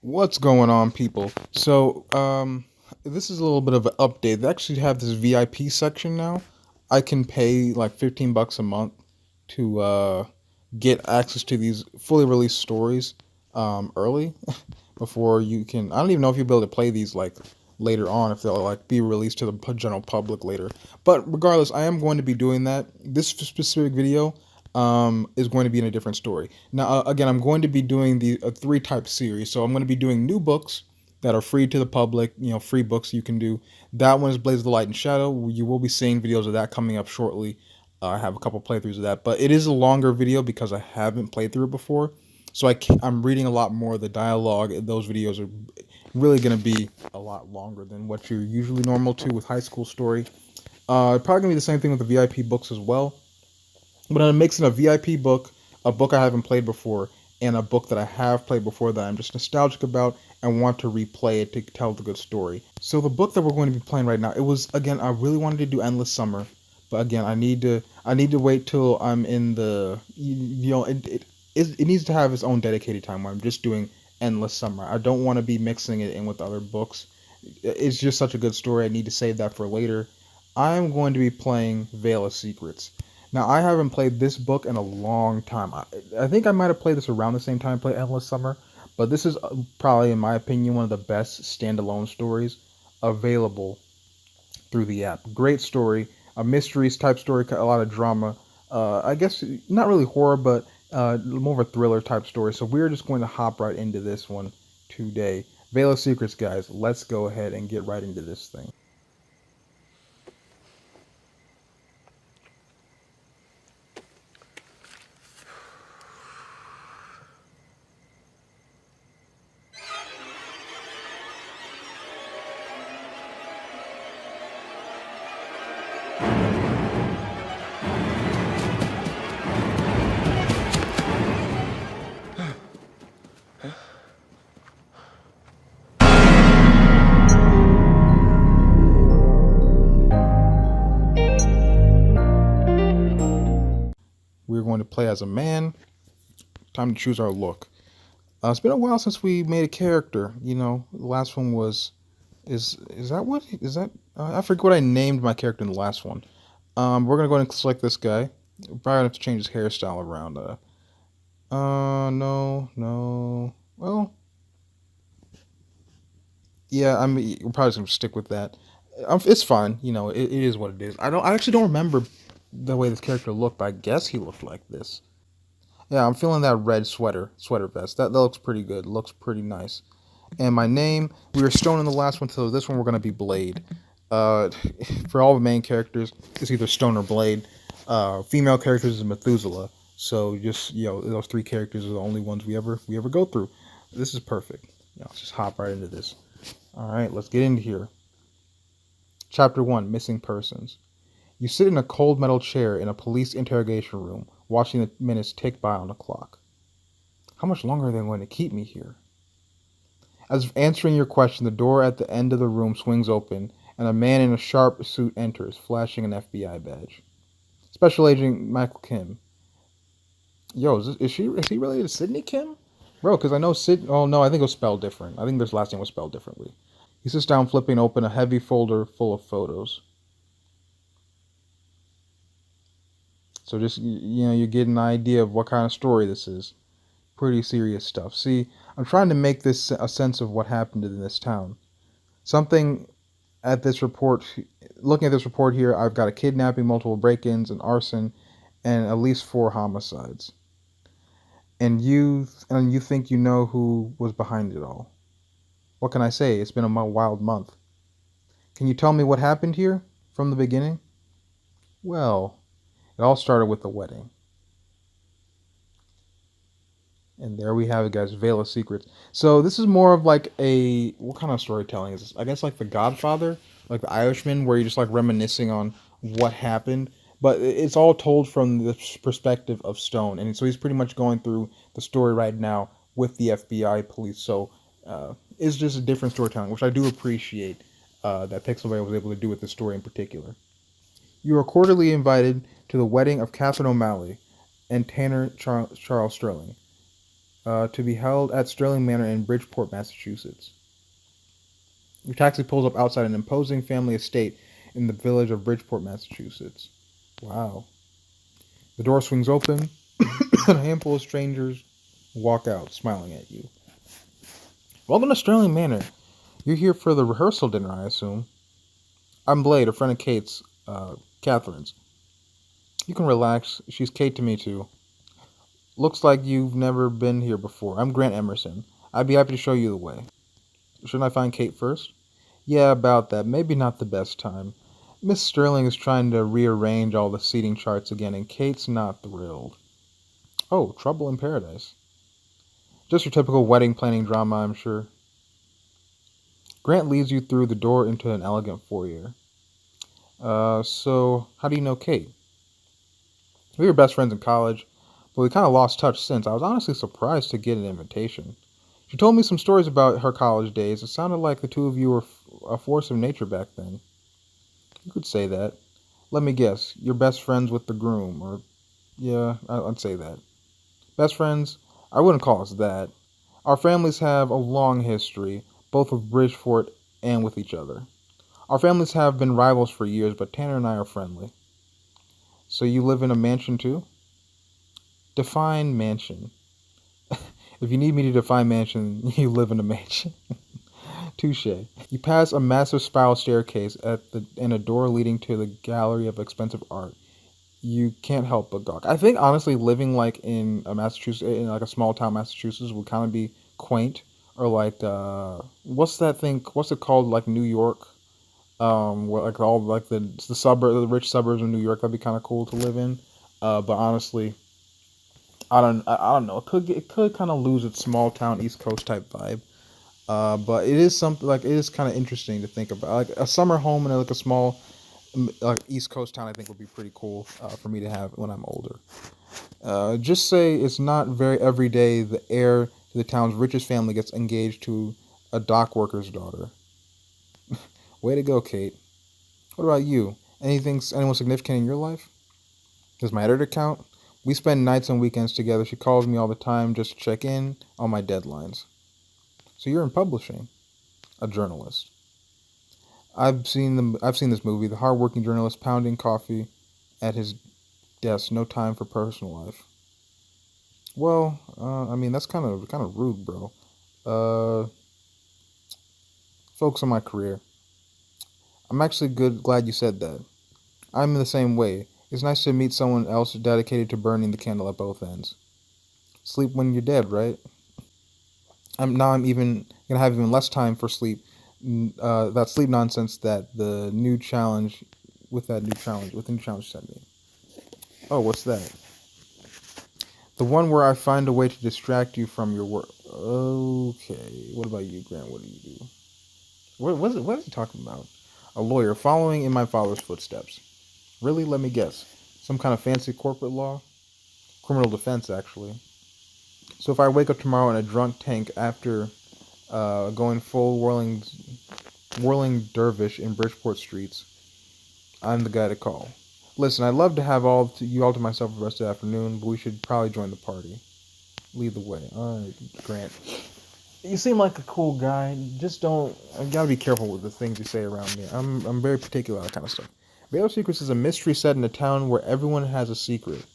What's going on, people? This is a little bit of an update. They actually have this VIP section now. I can pay like $15 a month to get access to these fully released stories early before you can. I don't even know if you'll be able to play these like later on, if they'll like be released to the general public later. But regardless, I am going to be doing that. This specific video is going to be in a different story. Now, again, I'm going to be doing the three-type series. So I'm going to be doing new books that are free to the public, free books you can do. That one is Blaze of the Light and Shadow. You will be seeing videos of that coming up shortly. I have a couple playthroughs of that, but it is a longer video because I haven't played through it before. So I'm reading a lot more of the dialogue. Those videos are really going to be a lot longer than what you're usually normal to with high school story. Probably going to be the same thing with the VIP books as well. But I'm mixing a VIP book, a book I haven't played before, and a book that I have played before that I'm just nostalgic about and want to replay it to tell the good story. So the book that we're going to be playing right now, it was, again, I really wanted to do Endless Summer, but again, I need to wait till I'm in the it needs to have its own dedicated time where I'm just doing Endless Summer. I don't want to be mixing it in with other books. It's just such a good story. I need to save that for later. I'm going to be playing Veil of Secrets. Now, I haven't played this book in a long time. I think I might have played this around the same time I played Endless Summer, but this is probably, in my opinion, one of the best standalone stories available through the app. Great story, a mysteries type story, a lot of drama. I guess not really horror, but more of a thriller type story. So we're just going to hop right into this one today. Veil of Secrets, guys. Let's go ahead and get right into this thing. We're going to play as a man. Time to choose our look. It's been a while since we made a character. The last one was is that what is that? I forget what I named my character in the last one. We're gonna go ahead and select this guy. We're probably gonna have to change his hairstyle around. No, no. Well, yeah. We're probably just gonna stick with that. It's fine. It is what it is. I actually don't remember the way this character looked, but I guess he looked like this. Yeah, I'm feeling that red sweater vest. That looks pretty good. Looks pretty nice. And my name, we were Stone in the last one, so this one we're gonna be Blade. Uh, for all the main characters, it's either Stone or Blade. Female characters is Methuselah. So just those three characters are the only ones we ever go through. This is perfect. Let's just hop right into this. All right, let's get into here. Chapter 1: Missing Persons. You sit in a cold metal chair in a police interrogation room, watching the minutes tick by on the clock. How much longer are they going to keep me here? As if answering your question, the door at the end of the room swings open, and a man in a sharp suit enters, flashing an FBI badge. Special Agent Michael Kim. Yo, is he related to Sydney Kim? Bro, because I know Sid. Oh no, I think it was spelled different. I think this last name was spelled differently. He sits down, flipping open a heavy folder full of photos. So just you get an idea of what kind of story this is. Pretty serious stuff. See, I'm trying to make this a sense of what happened in this town. Something at this report, looking at this report here, I've got a kidnapping, multiple break-ins, an arson, and at least 4 homicides. And you think you know who was behind it all. What can I say? It's been a wild month. Can you tell me what happened here from the beginning? Well, it all started with the wedding. And there we have it, guys. Veil of Secrets. So this is more of like what kind of storytelling is this? I guess like The Godfather, like The Irishman, where you're just like reminiscing on what happened. But it's all told from the perspective of Stone, and so he's pretty much going through the story right now with the FBI police. So it's just a different storytelling, which I do appreciate that Pixelberry was able to do with this story in particular. You are cordially invited to the wedding of Catherine O'Malley and Tanner Charles Sterling. to be held at Sterling Manor in Bridgeport, Massachusetts. Your taxi pulls up outside an imposing family estate in the village of Bridgeport, Massachusetts. Wow. The door swings open, and a handful of strangers walk out, smiling at you. Welcome to Sterling Manor. You're here for the rehearsal dinner, I assume. I'm Blade, a friend of Kate's, Catherine's. You can relax. She's Kate to me, too. Looks like you've never been here before. I'm Grant Emerson. I'd be happy to show you the way. Shouldn't I find Kate first? Yeah, about that. Maybe not the best time. Miss Sterling is trying to rearrange all the seating charts again, and Kate's not thrilled. Oh, trouble in paradise. Just your typical wedding planning drama, I'm sure. Grant leads you through the door into an elegant foyer. So, how do you know Kate? We were best friends in college, but we kind of lost touch since. I was honestly surprised to get an invitation. She told me some stories about her college days. It sounded like the two of you were a force of nature back then. You could say that. Let me guess, you're best friends with the groom, or yeah, I'd say that. Best friends? I wouldn't call us that. Our families have a long history, both with Bridgeport and with each other. Our families have been rivals for years, but Tanner and I are friendly. So you live in a mansion too? Define mansion. If you need me to define mansion, you live in a mansion. Touche. You pass a massive spiral staircase and a door leading to the gallery of expensive art. You can't help but gawk. I think honestly, living like in a Massachusetts, in like a small town Massachusetts, would kind of be quaint. Or like, what's that thing? What's it called? Like New York, where like all like the suburb, the rich suburbs of New York. That'd be kind of cool to live in. But honestly, I don't know. It could kind of lose its small town East Coast type vibe. But it is something like it is kind of interesting to think about. Like a summer home in like a small like East Coast town, I think would be pretty cool for me to have when I'm older. Just say it's not very every day the heir to the town's richest family gets engaged to a dock worker's daughter. Way to go, Kate. What about you? Anyone significant in your life? Does my editor count? We spend nights and weekends together. She calls me all the time just to check in on my deadlines. So you're in publishing, a journalist. I've seen this movie. The hardworking journalist pounding coffee at his desk, no time for personal life. Well, I mean that's kind of rude, bro. Uh, Focus on my career. I'm actually glad you said that. I'm the same way. It's nice to meet someone else dedicated to burning the candle at both ends. Sleep when you're dead, right? I'm even gonna have even less time for sleep. That sleep nonsense that the new challenge with the new challenge sent me. Oh, what's that? The one where I find a way to distract you from your work. Okay. What about you, Grant? What do you do? What is he talking about? A lawyer following in my father's footsteps. Really? Let me guess. Some kind of fancy corporate law? Criminal defense, actually. So if I wake up tomorrow in a drunk tank after going full whirling dervish in Bridgeport streets, I'm the guy to call. Listen, I'd love to have you all to myself for the rest of the afternoon, but we should probably join the party. Lead the way. All right, Grant. You seem like a cool guy. Just don't. I gotta be careful with the things you say around me. I'm very particular on that kind of stuff. Veil of Secrets is a mystery set in a town where everyone has a secret.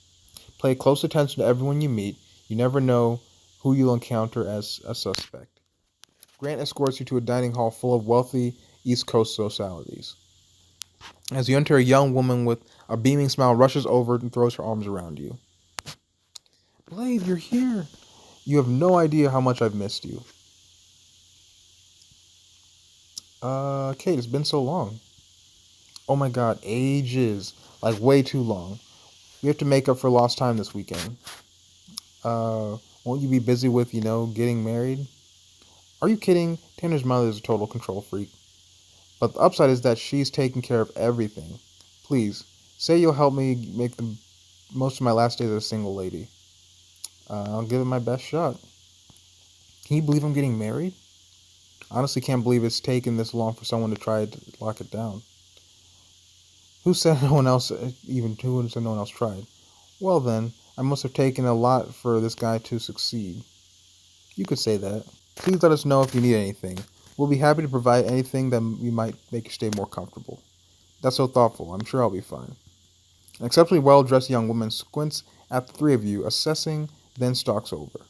Pay close attention to everyone you meet. You never know who you'll encounter as a suspect. Grant escorts you to a dining hall full of wealthy East Coast socialities. As you enter, a young woman with a beaming smile rushes over and throws her arms around you. Blade, you're here. You have no idea how much I've missed you. Kate, it's been so long. Oh my god, ages. Like way too long. We have to make up for lost time this weekend. Won't you be busy with, getting married? Are you kidding? Tanner's mother is a total control freak. But the upside is that she's taking care of everything. Please, say you'll help me make the most of my last days as a single lady. I'll give it my best shot. Can you believe I'm getting married? Honestly, can't believe it's taken this long for someone to try to lock it down. Who said no one else who said no one else tried? Well then, I must have taken a lot for this guy to succeed. You could say that. Please let us know if you need anything. We'll be happy to provide anything that we might make you stay more comfortable. That's so thoughtful. I'm sure I'll be fine. An exceptionally well dressed young woman squints at the three of you, assessing, then stalks over.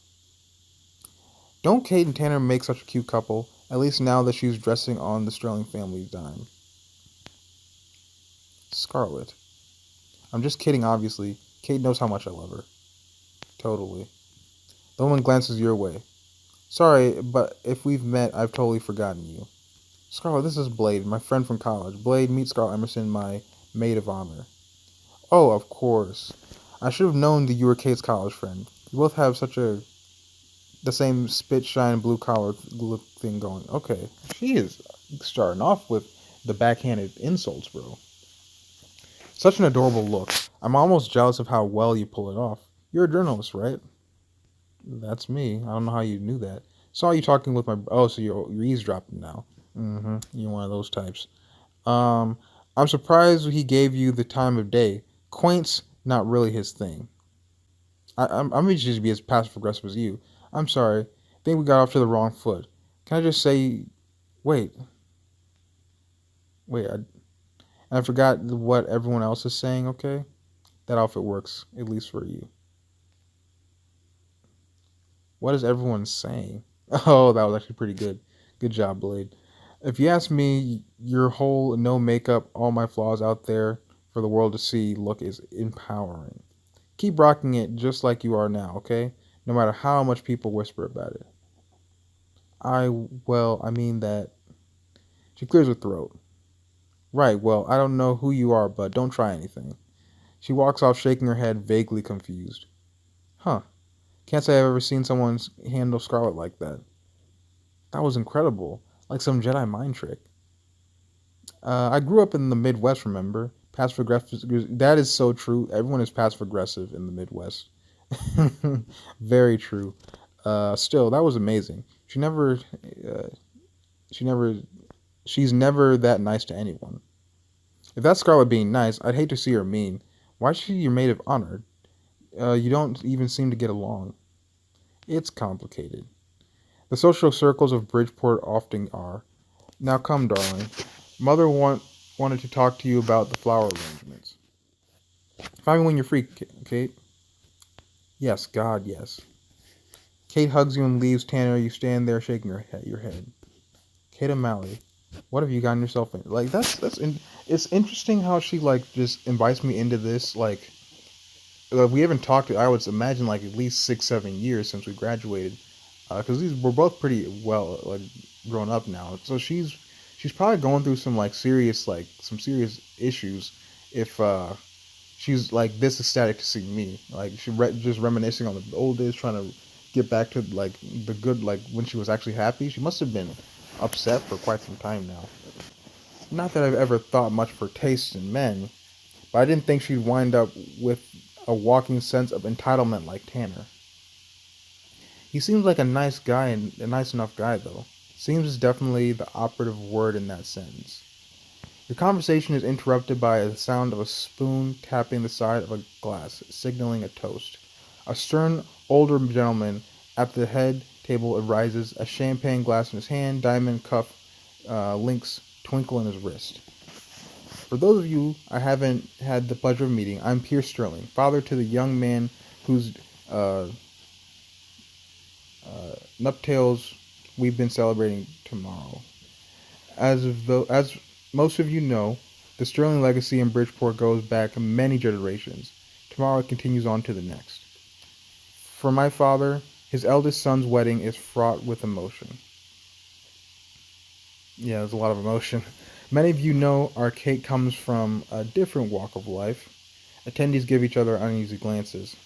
Don't Kate and Tanner make such a cute couple, at least now that she's dressing on the Sterling family's dime? Scarlet. I'm just kidding, obviously. Kate knows how much I love her. Totally. The woman glances your way. Sorry, but if we've met, I've totally forgotten you. Scarlet, this is Blade, my friend from college. Blade, meet Scarlet Emerson, my maid of honor. Oh, of course. I should have known that you were Kate's college friend. You both have such the same spit shine blue collar look thing going. Okay, she is starting off with the backhanded insults, bro. Such an adorable look. I'm almost jealous of how well you pull it off. You're a journalist, right? That's me. I don't know how you knew that. Saw you talking with my. Oh, so you're eavesdropping now. Mm-hmm. You're one of those types. Um, I'm surprised he gave you the time of day. Quaint's not really his thing. I'm gonna just be as passive aggressive as you. I'm sorry. I think we got off to the wrong foot. Can I just say, wait, wait? I forgot what everyone else is saying. Okay, that outfit works at least for you. What is everyone saying? Oh, that was actually pretty good. Good job, Blade. If you ask me, your whole no makeup, all my flaws out there for the world to see look is empowering. Keep rocking it just like you are now, okay? No matter how much people whisper about it. I mean that. She clears her throat. Right, well, I don't know who you are, but don't try anything. She walks off, shaking her head, vaguely confused. Huh. Can't say I've ever seen someone handle Scarlet like that. That was incredible. Like some Jedi mind trick. I grew up in the Midwest, remember? Passive aggressive. That is so true. Everyone is passive aggressive in the Midwest. Very true. Still, that was amazing. Uh, she never, she's never that nice to anyone. If that's Scarlet being nice, I'd hate to see her mean. Why is she your maid of honor? You don't even seem to get along. It's complicated. The social circles of Bridgeport often are. Now come, darling. Wanted to talk to you about the flower arrangements. Find me when you're free, Kate. Yes, God, yes. Kate hugs you and leaves Tanner. You stand there shaking your head. Kate O'Malley, what have you gotten yourself in? Like it's interesting how she like just invites me into this. We haven't talked. I would imagine like at least 6, 7 years since we graduated, because these we're both pretty well like grown up now. So she's probably going through some serious issues if she's like this ecstatic to see me. Like just reminiscing on the old days, trying to get back to like the good, like when she was actually happy. She must have been upset for quite some time now. Not that I've ever thought much for taste in men, but I didn't think she'd wind up with a walking sense of entitlement like Tanner. He seems like a nice guy and a nice enough guy though. Seems is definitely the operative word in that sentence. The conversation is interrupted by the sound of a spoon tapping the side of a glass, signaling a toast. A stern, older gentleman at the head table arises, a champagne glass in his hand, diamond cuff links twinkle in his wrist. For those of you I haven't had the pleasure of meeting, I'm Pierce Sterling, father to the young man whose uh, nuptials we've been celebrating tomorrow. As most of you know, the Sterling legacy in Bridgeport goes back many generations. Tomorrow it continues on to the next. For my father, his eldest son's wedding is fraught with emotion. Yeah, there's a lot of emotion. Many of you know our Kate comes from a different walk of life. Attendees give each other uneasy glances.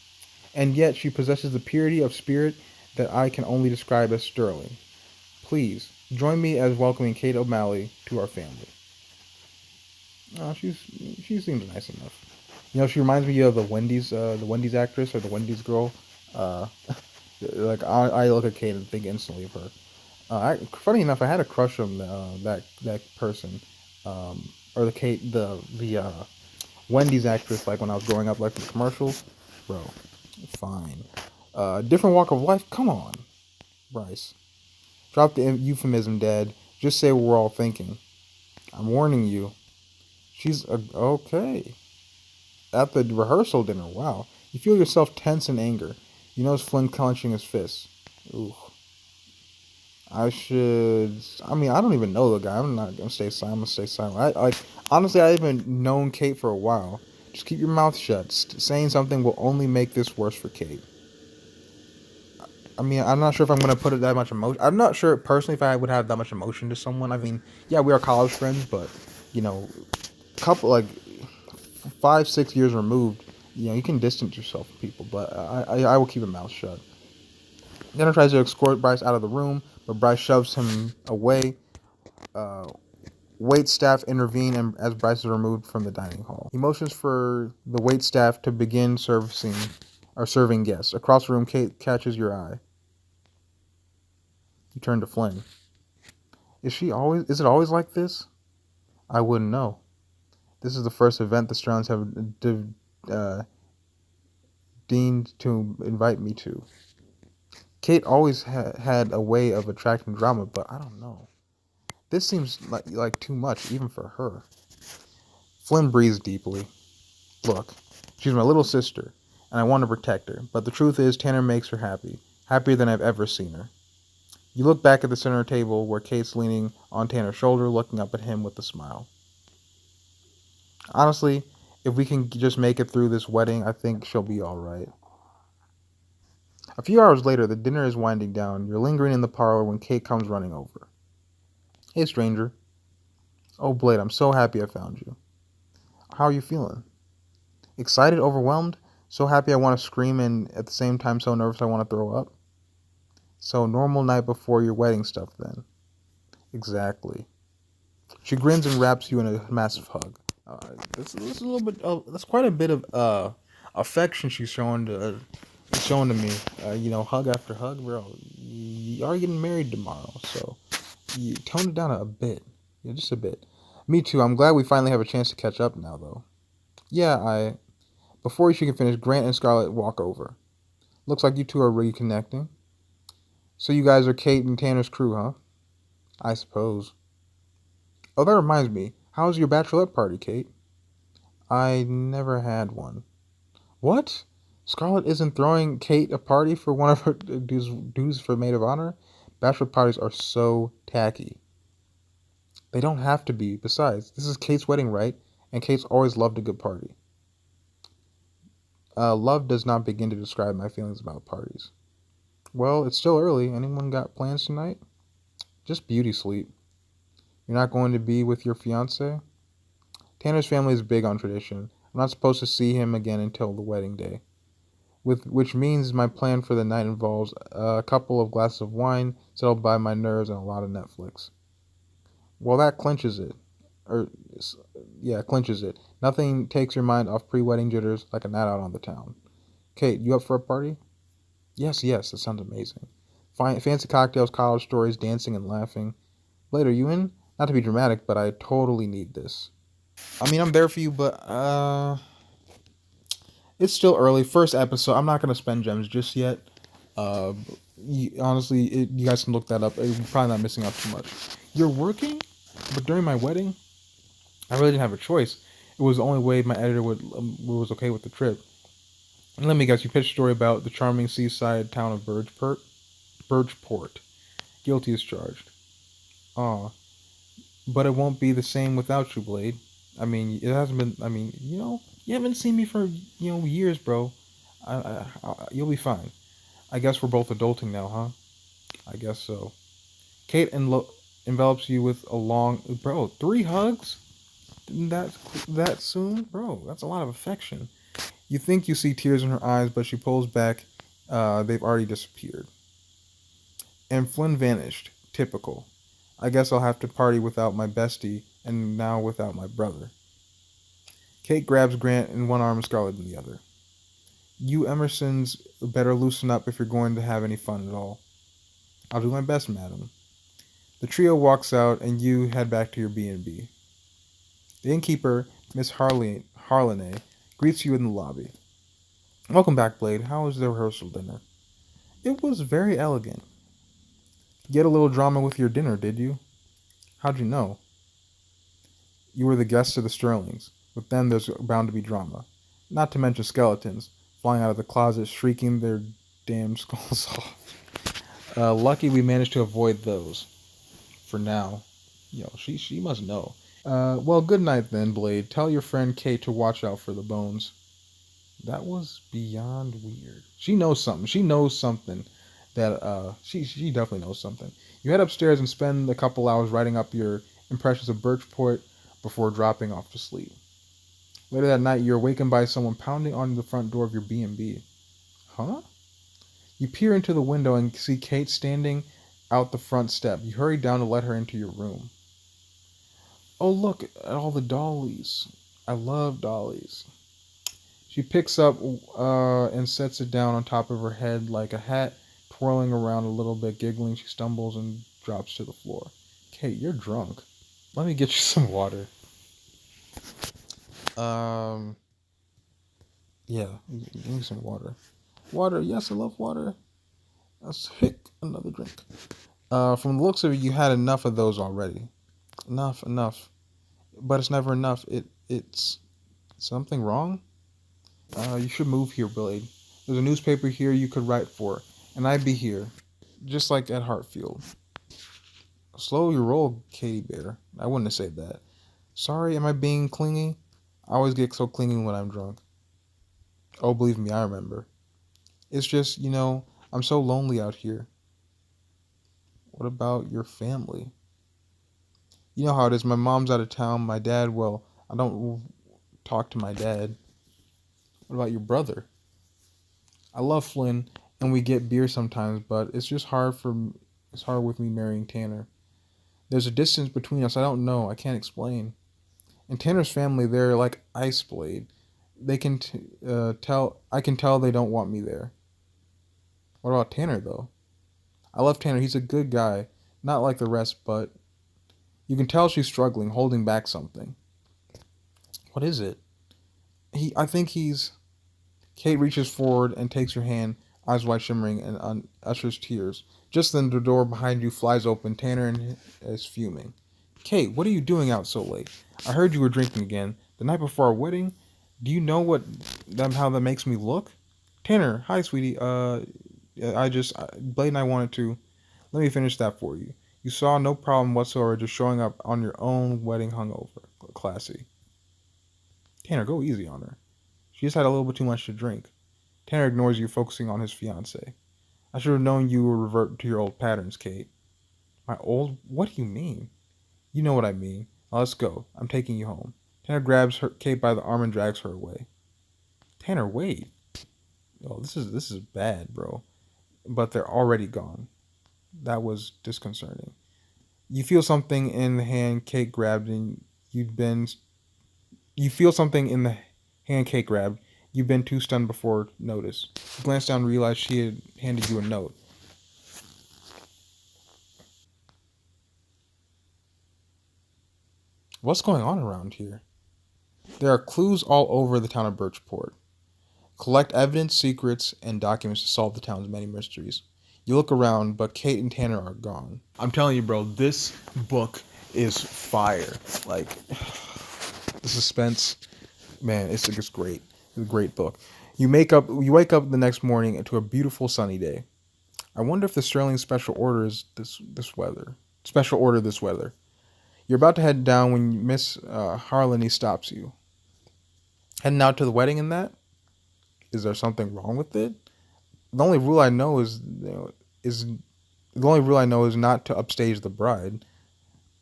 And yet she possesses the purity of spirit that I can only describe as sterling. Please, join me as welcoming Kate O'Malley to our family. She seems nice enough. She reminds me of the Wendy's actress or the Wendy's girl. Uh, I look at Kate and think instantly of her. Funny enough, I had a crush on that person, or the Kate the Wendy's actress. Like when I was growing up, like from commercials, bro. Fine. Different walk of life. Come on. Bryce. Drop the euphemism, Dad. Just say what we're all thinking. I'm warning you. She's okay. At the rehearsal dinner, wow. You feel yourself tense in anger. You notice Flynn clenching his fists. Ooh. I should. I mean, I don't even know the guy. I'm not gonna stay silent. I'm gonna stay silent. Honestly, I haven't known Kate for a while. Just keep your mouth shut. Saying something will only make this worse for Kate. I mean, I'm not sure if I'm gonna put it that much emotion. I'm not sure personally if I would have that much emotion to someone. I mean, yeah, we are college friends, but you know, couple like 5, 6 years removed, you can distance yourself from people. But I will keep my mouth shut. Dinner tries to escort Bryce out of the room, but Bryce shoves him away. Uh, Wait staff intervene and as Bryce is removed from the dining hall. He motions for the wait staff to begin serving guests. Across the room, Kate catches your eye. You turn to Flynn. Is it always like this? I wouldn't know. This is the first event the Sterlings have uh, deigned to invite me to. Kate always had a way of attracting drama, but I don't know. This seems like too much, even for her. Flynn breathes deeply. Look, she's my little sister, and I want to protect her, but the truth is Tanner makes her happy. Happier than I've ever seen her. You look back at the center table where Kate's leaning on Tanner's shoulder, looking up at him with a smile. Honestly, if we can just make it through this wedding, I think she'll be alright. A few hours later, the dinner is winding down. You're lingering in the parlor when Kate comes running over. Hey, stranger. Oh, Blade, I'm so happy I found you. How are you feeling? Excited, overwhelmed? So happy I want to scream and at the same time so nervous I want to throw up? So, normal night before your wedding stuff then. Exactly. She grins and wraps you in a massive hug. This is a little bit. That's quite a bit of affection she's showing to me. Hug after hug, bro. You are getting married tomorrow, so you tone it down a bit. Yeah, just a bit. Me too. I'm glad we finally have a chance to catch up now, though. Yeah, Before she can finish, Grant and Scarlett walk over. Looks like you two are reconnecting. So you guys are Kate and Tanner's crew, huh? I suppose. Oh, that reminds me. How was your bachelorette party, Kate? I never had one. What? Scarlett isn't throwing Kate a party for one of her dues for maid of honor? Bachelor parties are so tacky. They don't have to be. Besides, this is Kate's wedding, right? And Kate's always loved a good party. Love does not begin to describe my feelings about parties. Well, it's still early. Anyone got plans tonight? Just beauty sleep. You're not going to be with your fiance? Tanner's family is big on tradition. I'm not supposed to see him again until the wedding day. Which means my plan for the night involves a couple of glasses of wine, settled by my nerves, and a lot of Netflix. Well, that clinches it. Or, yeah, clinches it. Nothing takes your mind off pre-wedding jitters like a night out on the town. Kate, you up for a party? Yes, yes, that sounds amazing. Fancy cocktails, college stories, dancing and laughing. Later, you in? Not to be dramatic, but I totally need this. I mean, I'm there for you, but it's still early. First episode. I'm not gonna spend gems just yet. Uh, honestly, you guys can look that up. You're probably not missing out too much. You're working, but during my wedding, I really didn't have a choice. It was the only way my editor was okay with the trip. And let me guess, you pitched a story about the charming seaside town of Bridgeport. Guilty as charged. Aw, but it won't be the same without you, Blade. I mean, it hasn't been. I mean, you haven't seen me for years, bro. You'll be fine. I guess we're both adulting now, huh? I guess so. Kate envelops you with a long, bro. 3 hugs? That that soon, bro? That's a lot of affection. You think you see tears in her eyes, but she pulls back. They've already disappeared. And Flynn vanished. Typical. I guess I'll have to party without my bestie, and now without my brother. Kate grabs Grant in one arm and Scarlett in the other. You Emersons better loosen up if you're going to have any fun at all. I'll do my best, madam. The trio walks out, and you head back to your B&B. The innkeeper, Miss Harlanay, greets you in the lobby. Welcome back, Blade. How was the rehearsal dinner? It was very elegant. Get a little drama with your dinner, did you? How'd you know? You were the guest of the Sterlings. With them, there's bound to be drama. Not to mention skeletons flying out of the closet, shrieking their damn skulls off. Lucky we managed to avoid those for now. She must know. Well, good night then, Blade. Tell your friend Kate to watch out for the bones. That was beyond weird. She knows something. She knows something that she definitely knows something. You head upstairs and spend a couple hours writing up your impressions of Birchport before dropping off to sleep. Later that night, you're awakened by someone pounding on the front door of your B&B. Huh? You peer into the window and see Kate standing out the front step. You hurry down to let her into your room. Oh, look at all the dollies. I love dollies. She picks up and sets it down on top of her head like a hat, twirling around a little bit, giggling. She stumbles and drops to the floor. Kate, you're drunk. Let me get you some water. Um, yeah, give me some water. Water, yes, I love water. Let's pick another drink. From the looks of it, you had enough of those already. Enough. But it's never enough. It's something wrong. You should move here, Blade. There's a newspaper here you could write for, and I'd be here, just like at Hartfield. Slow your roll, Katie Bear. I wouldn't have said that. Sorry, am I being clingy? I always get so clingy when I'm drunk. Oh, believe me, I remember. It's just, I'm so lonely out here. What about your family? You know how it is. My mom's out of town. My dad, well, I don't talk to my dad. What about your brother? I love Flynn, and we get beer sometimes, but it's hard with me marrying Tanner. There's a distance between us I don't know. I can't explain. And Tanner's family, they're like Ice Blade. They can tell. I can tell they don't want me there. What about Tanner though? I love Tanner. He's a good guy, not like the rest, but you can tell she's struggling, holding back something. What is it? I think he's. Kate reaches forward and takes your hand, eyes wide shimmering, and ushers tears. Just then, the door behind you flies open. Tanner is fuming. Kate, what are you doing out so late? I heard you were drinking again. The night before our wedding? Do you know how that makes me look? Tanner, hi, sweetie. Blade and I wanted to. Let me finish that for you. You saw no problem whatsoever just showing up on your own wedding hungover. Classy. Tanner, go easy on her. She just had a little bit too much to drink. Tanner ignores you, focusing on his fiancée. I should have known you would revert to your old patterns, Kate. My old? What do you mean? You know what I mean. Now let's go. I'm taking you home. Tanner grabs Kate by the arm and drags her away. Tanner, wait. Oh, this is bad, bro. But they're already gone. That was disconcerting. You feel something in the hand Kate grabbed, and you'd been. You feel something in the hand Kate grabbed. You've been too stunned before notice. You glanced down and realized she had handed you a note. What's going on around here? There are clues all over the town of Birchport. Collect evidence, secrets, and documents to solve the town's many mysteries. You look around, but Kate and Tanner are gone. I'm telling you, bro, this book is fire. Like, the suspense, man, it's great. It's a great book. You wake up the next morning to a beautiful sunny day. I wonder if the Sterling special order is this weather. Special order this weather. You're about to head down when Miss Harlany stops you. Heading out to the wedding and that? Is there something wrong with it? The only rule I know is is the only rule I know is not to upstage the bride.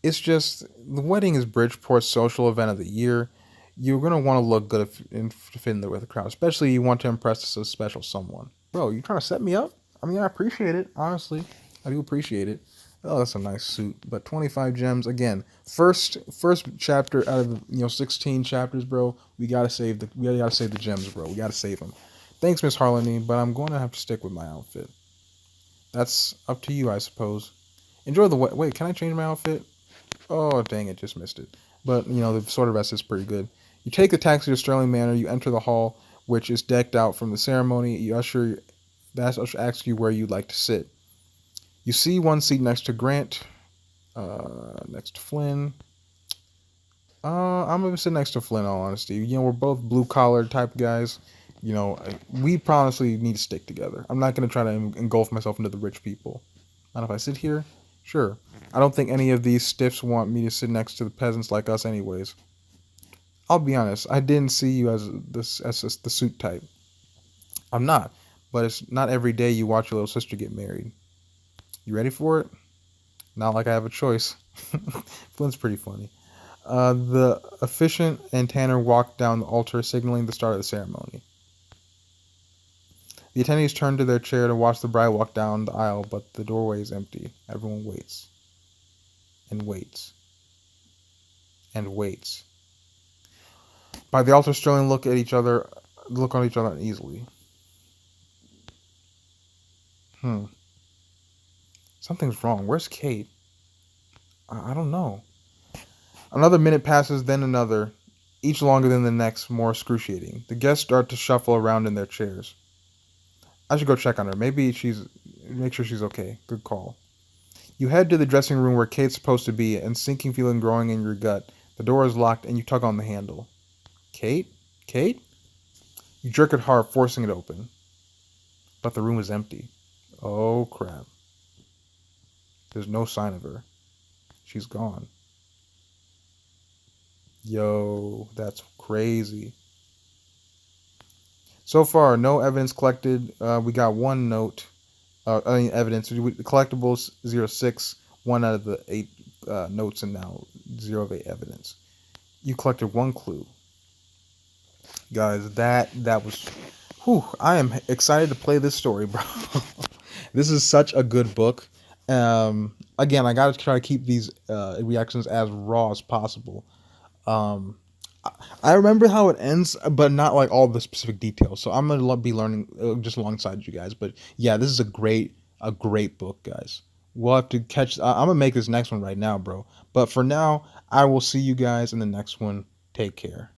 It's just the wedding is Bridgeport's social event of the year. You're gonna want to look good to fit in there with the crowd, especially you want to impress a special someone. Bro, you trying to set me up? I mean, I appreciate it. Honestly, I do appreciate it. Oh, that's a nice suit. But 25 gems again. First chapter out of 16 chapters, bro. We gotta save the gems, bro. We gotta save them. Thanks, Miss Harlany, but I'm going to have to stick with my outfit. That's up to you, I suppose. Enjoy the wait. Can I change my outfit? Oh, dang it, just missed it. But the sort of vest is pretty good. You take the taxi to Sterling Manor. You enter the hall, which is decked out from the ceremony. The usher asks you where you'd like to sit. You see one seat next to Grant, next to Flynn. I'm gonna sit next to Flynn. In all honesty, we're both blue collar type guys. We honestly need to stick together. I'm not gonna try to engulf myself into the rich people. And if I sit here, sure. I don't think any of these stiffs want me to sit next to the peasants like us, anyways. I'll be honest. I didn't see you as the suit type. I'm not. But it's not every day you watch your little sister get married. You ready for it? Not like I have a choice. Flynn's pretty funny. The officiant and Tanner walked down the altar, signaling the start of the ceremony. The attendees turn to their chair to watch the bride walk down the aisle, but the doorway is empty. Everyone waits and waits and waits. By the altar, Sterling look on each other uneasily. Hmm. Something's wrong. Where's Kate? I don't know. Another minute passes, then another, each longer than the next, more excruciating. The guests start to shuffle around in their chairs. I should go check on her. Make sure she's okay. Good call. You head to the dressing room where Kate's supposed to be, and sinking feeling growing in your gut. The door is locked, and you tug on the handle. Kate? Kate? You jerk it hard, forcing it open. But the room is empty. Oh, crap. There's no sign of her. She's gone. Yo, that's crazy. So far, no evidence collected. We got one note. Evidence. Collectibles 06, one out of the 8 notes, and now 0 of 8 evidence. You collected one clue. Guys, that was. Whew, I am excited to play this story, bro. This is such a good book. Again, I gotta try to keep these reactions as raw as possible. Um, I remember how it ends, but not like all the specific details. So I'm gonna be learning just alongside you guys. But yeah, this is a great book, guys. We'll have to catch. I'm gonna make this next one right now, bro. But for now, I will see you guys in the next one. Take care.